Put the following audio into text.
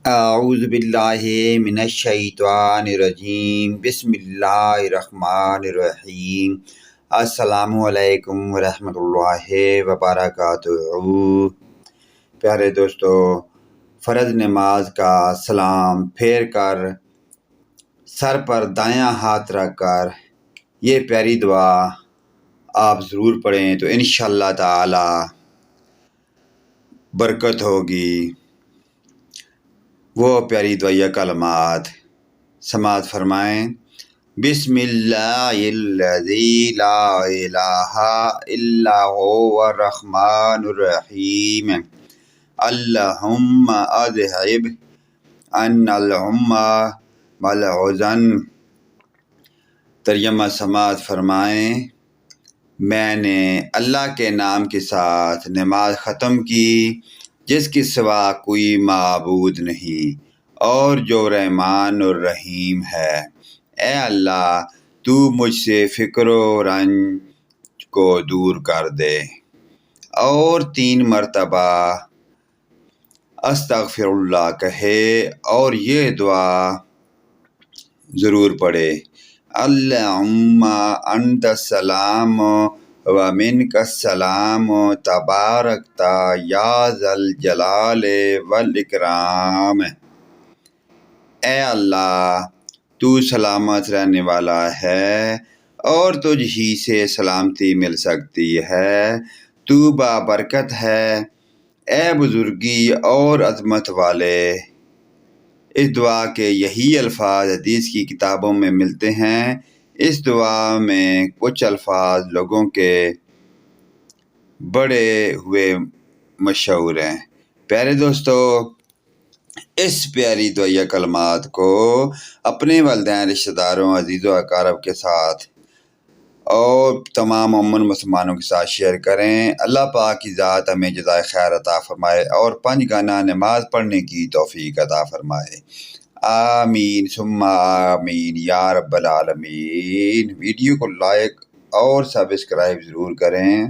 اعوذ باللہ من الشیطان الرجیم، بسم اللہ الرحمن الرحیم۔ السلام علیکم ورحمۃ اللہ وبرکاتہ۔ پیارے دوستو، فرض نماز کا سلام پھیر کر سر پر دایاں ہاتھ رکھ کر یہ پیاری دعا آپ ضرور پڑھیں تو انشاءاللہ تعالی برکت ہوگی۔ وہ پیاری دعائیہ کلمات سماعت فرمائیں۔ بسم اللہ الذی لا الہ الا هو الرحمن الرحیم، اللہم اذہب عنا الغم والحزن۔ ترجمہ سماعت فرمائیں۔ میں نے اللہ کے نام کے ساتھ نماز ختم کی جس کے سوا کوئی معبود نہیں اور جو رحمان الرحیم ہے۔ اے اللہ، تو مجھ سے فکر و رنج کو دور کر دے، اور 3 مرتبہ استغفر اللہ کہے اور یہ دعا ضرور پڑھے۔ اللہم انت السلام ومنک السلام تبارکت یا ذا الجلال والاکرام۔ اے اللہ، تو سلامت رہنے والا ہے اور تجھ ہی سے سلامتی مل سکتی ہے۔ تو بابرکت ہے، اے بزرگی اور عظمت والے۔ اس دعا کے یہی الفاظ حدیث کی کتابوں میں ملتے ہیں۔ اس دعا میں کچھ الفاظ لوگوں کے بڑے ہوئے مشہور ہیں۔ پیارے دوستو، اس پیاری دعائیہ کلمات کو اپنے والدین، رشتہ داروں، عزیز و اقارب کے ساتھ اور تمام امن مسلمانوں کے ساتھ شیئر کریں۔ اللہ پاک کی ذات ہمیں جزائے خیر عطا فرمائے اور 5 گانا نماز پڑھنے کی توفیق عطا فرمائے۔ آمین ثم آمین یا رب العالمین۔ ویڈیو کو لائک اور سبسکرائب ضرور کریں۔